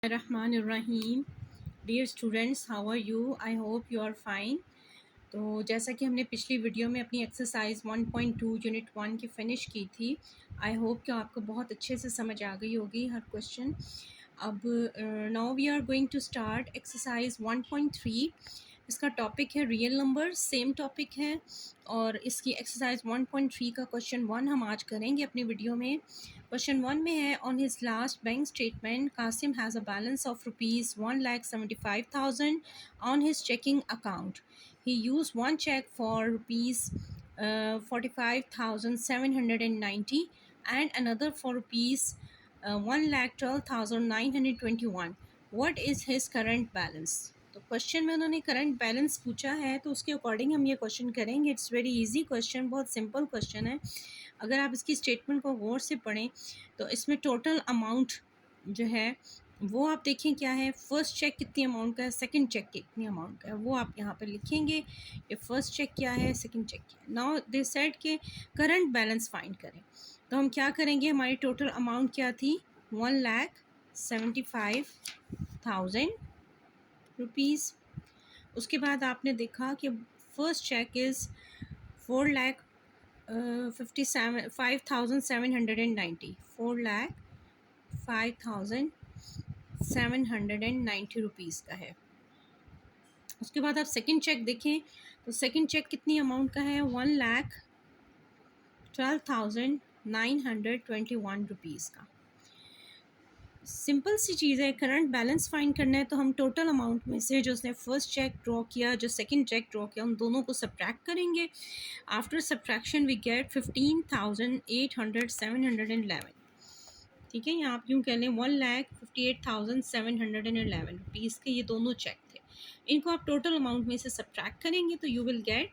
Rahmanirrahim. Dear students, how are you? I hope you are fine. तो जैसा कि हमने पिछली वीडियो में अपनी एक्सरसाइज 1.2 यूनिट 1 की फ़िनिश की थी, आई होप कि आपको बहुत अच्छे से समझ आ गई होगी हर क्वेश्चन। अब now we are going to start exercise 1.3। इसका टॉपिक है रियल नंबर, सेम टॉपिक है और इसकी एक्सरसाइज 1.3 का क्वेश्चन 1 हम आज करेंगे अपनी वीडियो में। क्वेश्चन 1 में है, on his last bank statement Qasim has a balance of ₹1,75,000 on his checking account. He used one check for rupees 45,790 and another for rupees 1,12,921. What is his current balance? तो question में उन्होंने current balance पूछा है, तो उसके according हम ये question करेंगे। इट्स वेरी इजी क्वेश्चन, बहुत सिंपल क्वेश्चन है। अगर आप इसकी स्टेटमेंट को गौर से पढ़ें तो इसमें टोटल अमाउंट जो है वो आप देखें क्या है। फर्स्ट चेक कितनी अमाउंट का है, सेकंड चेक कितनी अमाउंट का है, वो आप यहाँ पे लिखेंगे। ये फर्स्ट चेक क्या है, सेकंड चेक क्या है। नाउ दे सेड के करंट बैलेंस फाइंड करें, तो हम क्या करेंगे, हमारी टोटल अमाउंट क्या थी, 1,75,000 रुपीज़। उसके बाद आपने देखा कि फर्स्ट चेक इज़ 4,57,5,790 4,05,790 रुपीज़ का है। उसके बाद आप सेकंड चेक देखें तो सेकंड चेक कितनी अमाउंट का है, 1,12,921 रुपीज़ का। सिंपल सी चीज़ है, करंट बैलेंस फाइंड करना है तो हम टोटल अमाउंट में से जो उसने फर्स्ट चेक ड्रॉ किया, जो सेकंड चेक ड्रॉ किया, उन दोनों को सब्ट्रैक्ट करेंगे। After subtraction we get 15,800,711। ठीक है, यहाँ आप यूँ कह लें 1,58,711 रुपीज़ के ये दोनों चेक थे। इनको आप टोटल अमाउंट में से सब्ट्रैक्ट करेंगे तो यू विल गेट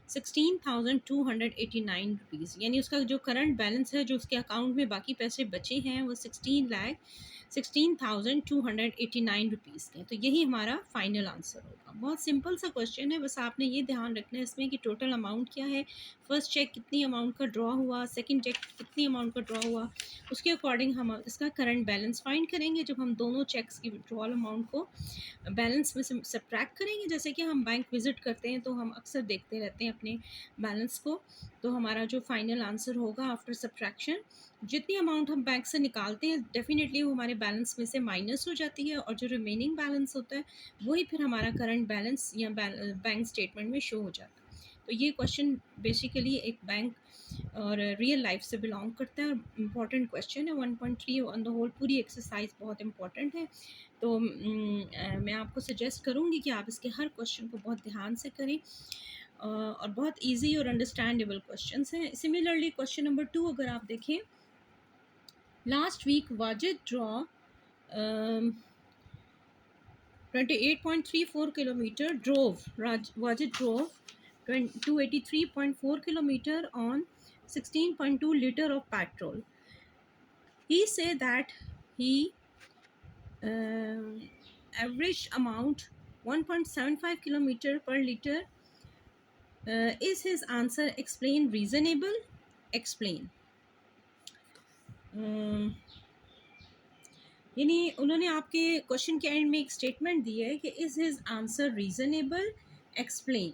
16,289 रुपीज़। यानी उसका जो करंट बैलेंस है, जो उसके अकाउंट में बाकी पैसे बचे हैं, वो 16,289 रुपीज़ के। तो यही हमारा फाइनल आंसर होगा। बहुत सिंपल सा क्वेश्चन है, बस आपने ये ध्यान रखना है इसमें कि टोटल अमाउंट क्या है, फर्स्ट चेक कितनी अमाउंट का ड्रॉ हुआ, सेकंड चेक कितनी अमाउंट का ड्रॉ हुआ, उसके अकॉर्डिंग हम इसका करंट बैलेंस फाइंड करेंगे। जब हम दोनों चेक्स की विड्रॉल अमाउंट को बैलेंस में से सब्ट्रैक्ट करेंगे, जैसे कि हम बैंक विज़िट करते हैं तो हम अक्सर देखते रहते हैं अपने बैलेंस को, तो हमारा जो फाइनल आंसर होगा आफ्टर सब्ट्रैक्शन, जितनी अमाउंट हम बैंक से निकालते हैं डेफिनेटली वो हमारे बैलेंस में से माइनस हो जाती है और जो रिमेनिंग बैलेंस होता है वही फिर हमारा करंट बैलेंस या बैंक स्टेटमेंट में शो हो जाता है। तो ये क्वेश्चन बेसिकली एक बैंक और रियल लाइफ से बिलोंग करता है और इम्पॉर्टेंट क्वेश्चन है। 1.3 ऑन द होल पूरी एक्सरसाइज बहुत इंपॉर्टेंट है। तो मैं आपको सजेस्ट करूँगी कि आप इसके हर क्वेश्चन को बहुत ध्यान से करें और बहुत इजी और अंडरस्टैंडेबल क्वेश्चंस हैं। सिमिलरली क्वेश्चन नंबर 2 अगर आप देखें, last week Wajid draw 28.34 kilometer Wajid drove 283.4 kilometer on 16.2 liter of petrol. He said that he average amount 1.75 kilometer per liter. Is his answer explain reasonable? Explain. यानी उन्होंने आपके question के and में एक statement दी है कि is his answer reasonable, explain.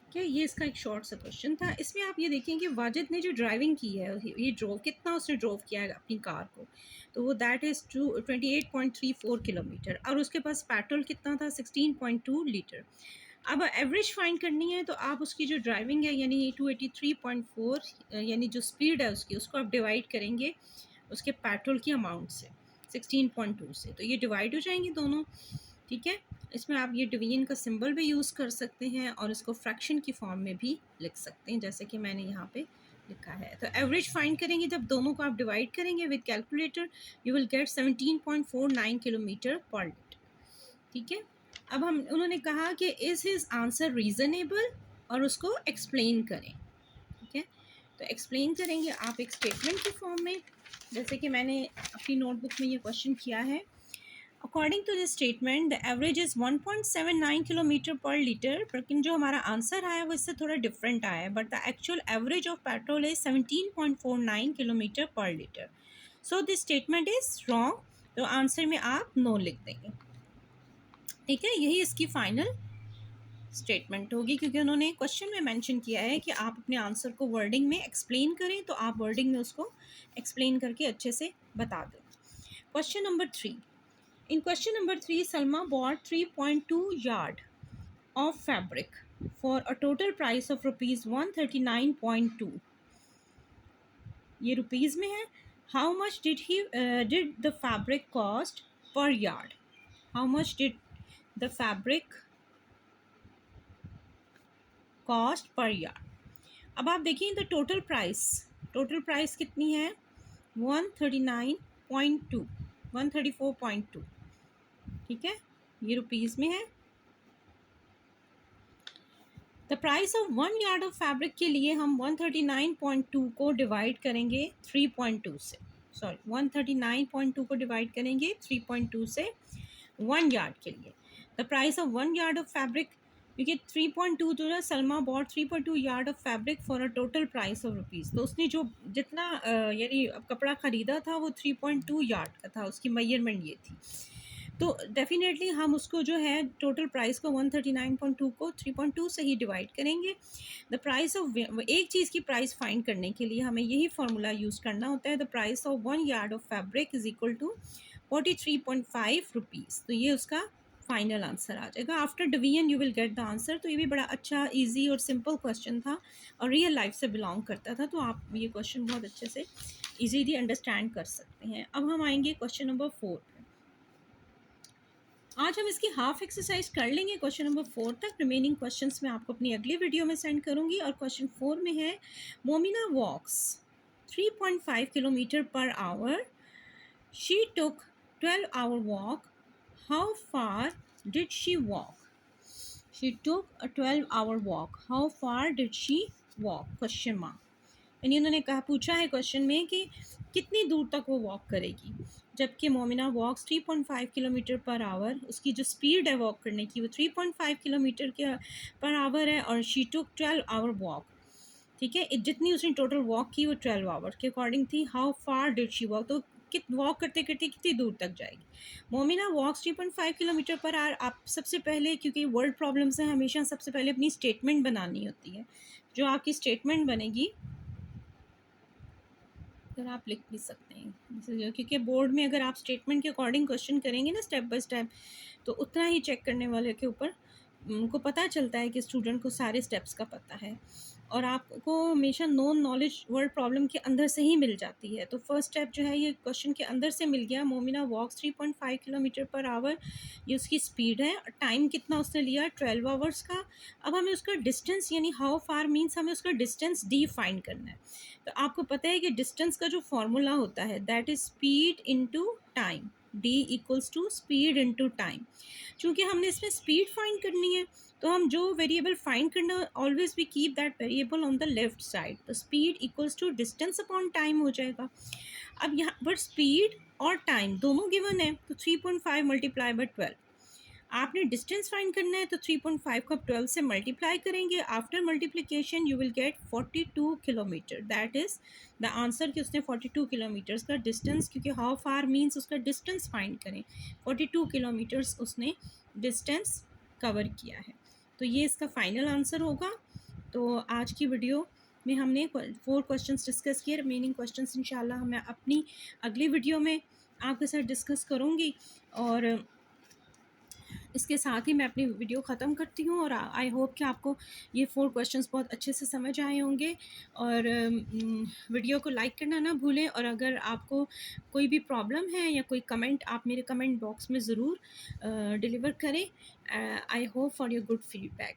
ठीक है, ये इसका एक शॉर्ट सा क्वेश्चन था। इसमें आप ये देखें कि वाजिद ने जो ड्राइविंग की है, ये ड्रोव कितना उसने ड्रोव किया है अपनी कार को, तो वो दैट इज़ 28.34 किलोमीटर और उसके पास पेट्रोल कितना था, 16.2 लीटर। अब एवरेज फाइंड करनी है तो आप उसकी जो ड्राइविंग है यानी 283.4 यानी जो स्पीड है उसकी, उसको आप डिवाइड करेंगे उसके पेट्रोल की अमाउंट से 16.2 से, तो ये डिवाइड हो जाएंगे दोनों। ठीक है, इसमें आप ये डिवीजन का सिंबल भी यूज़ कर सकते हैं और इसको फ्रैक्शन की फॉर्म में भी लिख सकते हैं, जैसे कि मैंने यहाँ पे लिखा है। तो एवरेज फाइंड करेंगे, जब दोनों को आप डिवाइड करेंगे with calculator, you will gate 17.49 kilometre per litre. ठीक है, अब हम उन्होंने कहा कि इज़ हिज आंसर रीज़नेबल और उसको एक्सप्लेन करें। ठीक है, तो एक्सप्लेन करेंगे आप एक स्टेटमेंट की फॉर्म में, जैसे कि मैंने अपनी नोटबुक में ये क्वेश्चन किया है। According to this statement the average is 1.79 kilometre पर लीटर, लेकिन जो हमारा आंसर आया है वो इससे थोड़ा डिफरेंट आया है, but the actual average of petrol is 17.49 kilometre पर litre. So this statement is wrong, तो आंसर में आप नो लिख देंगे। ठीक है, यही इसकी फाइनल स्टेटमेंट होगी, क्योंकि उन्होंने क्वेश्चन में मेंशन किया है कि आप अपने आंसर को वर्डिंग में एक्सप्लेन करें, तो आप वर्डिंग में उसको एक्सप्लेन करके अच्छे से बता दें। Question number 3। In question number 3, Salma bought 3.2 yard of fabric for a total price of rupees 139.2. ये रुपीज़ में है। How much did the fabric cost per yard? How much did the fabric cost per yard? अब आप देखिए the total price कितनी है? 139.2, 134.2। ठीक है, ये रुपीज़ में है। The price of 1 yard of fabric के लिए हम 139.2 को डिवाइड करेंगे 3.2 से, सॉरी 139.2 को डिवाइड करेंगे 3.2 से 1 यार्ड के लिए। The price of 1 yard of fabric, क्योंकि 3.2 जो है Salma bought 3.2 yard of fabric for a total price of rupees, तो उसने जो जितना यानी कपड़ा ख़रीदा था वो 3.2 यार्ड का था, उसकी मेजरमेंट ये थी। तो डेफिनेटली हम उसको जो है टोटल प्राइस को 139.2 को 3.2 से ही डिवाइड करेंगे। द प्राइस ऑफ एक चीज़ की प्राइस फाइंड करने के लिए हमें यही फार्मूला यूज़ करना होता है। The price of 1 yard of fabric is equal to 43.5 rupees. तो ये उसका फाइनल आंसर आ जाएगा। After division you will get the answer. तो ये भी बड़ा अच्छा, ईजी और सिंपल क्वेश्चन था और रियल लाइफ से बिलोंग करता था, तो आप ये क्वेश्चन बहुत अच्छे से ईजीली अंडरस्टैंड कर सकते हैं। अब हम आएंगे क्वेश्चन नंबर 4 पे। आज हम इसकी हाफ एक्सरसाइज कर लेंगे क्वेश्चन नंबर 4 तक। रिमेनिंग क्वेश्चंस मैं आपको अपनी अगली वीडियो में सेंड करूंगी। और क्वेश्चन 4 में है, मोमिना वॉक्स 3.5 किलोमीटर पर hour, she took 12 hour walk, how far did she walk? She took a 12 hour walk, how far did she walk? Question mark. यानी उन्होंने पूछा है क्वेश्चन में कि कितनी दूर तक वो वॉक करेगी, जबकि मोमिना वॉक्स 3.5 किलोमीटर पर आवर, उसकी जो स्पीड है वॉक करने की वो 3.5 किलोमीटर के पर आवर है, और शी टुक 12 आवर वॉक। ठीक है, जितनी उसने टोटल वॉक की वो 12 आवर के अकॉर्डिंग थी। How far did she walk, तो वॉक करते करते कितनी दूर तक जाएगी? मोमिना वॉक्स 3.5 किलोमीटर पर आवर। आप सबसे पहले, क्योंकि वर्ड प्रॉब्लम्स हैं, हमेशा सबसे पहले अपनी स्टेटमेंट बनानी होती है। जो आपकी स्टेटमेंट बनेगी अगर आप लिख भी सकते हैं, जैसे क्योंकि बोर्ड में अगर आप स्टेटमेंट के अकॉर्डिंग क्वेश्चन करेंगे ना स्टेप बाय स्टेप, तो उतना ही चेक करने वाले के ऊपर उनको पता चलता है कि स्टूडेंट को सारे स्टेप्स का पता है, और आपको हमेशा नॉन नॉलेज वर्ड प्रॉब्लम के अंदर से ही मिल जाती है। तो फर्स्ट स्टेप जो है ये क्वेश्चन के अंदर से मिल गया। मोमिना वॉक्स 3.5 किलोमीटर पर आवर, ये उसकी स्पीड है। टाइम कितना उसने लिया? 12 आवर्स का। अब हमें उसका डिस्टेंस, यानी हाउ फार मीन्स हमें उसका डिस्टेंस डी फाइंड करना है। तो आपको पता है कि डिस्टेंस का जो फॉर्मूला होता है that is speed into time, D equals to speed into time. चूँकि हमने इसमें स्पीड फाइंड करनी है, तो हम जो वेरिएबल फाइंड करना, always we keep that variable on the left side. तो speed equals to distance upon time हो जाएगा। अब यहाँ पर स्पीड और टाइम दोनों गिवन है, तो 3.5 मल्टीप्लाई बाई 12। आपने डिस्टेंस फाइंड करना है, तो 3.5 को आप 12 से मल्टीप्लाई करेंगे। After multiplication you will gate 42 kilometre. That is the answer कि उसने 42 किलोमीटर्स का डिस्टेंस, क्योंकि हाउ फार मीन्स उसका डिस्टेंस फाइंड करें, 42 किलोमीटर्स उसने डिस्टेंस कवर किया है। तो ये इसका फाइनल आंसर होगा। तो आज की वीडियो में हमने 4 क्वेश्चंस डिस्कस किए। रिमेनिंग क्वेश्चंस इंशाल्लाह मैं अपनी अगली वीडियो में आपके साथ डिस्कस करूँगी। और इसके साथ ही मैं अपनी वीडियो ख़त्म करती हूँ, और आई होप कि आपको ये 4 क्वेश्चंस बहुत अच्छे से समझ आए होंगे। और वीडियो को लाइक करना ना भूलें, और अगर आपको कोई भी प्रॉब्लम है या कोई कमेंट, आप मेरे कमेंट बॉक्स में ज़रूर डिलीवर करें। I hope for your good feedback.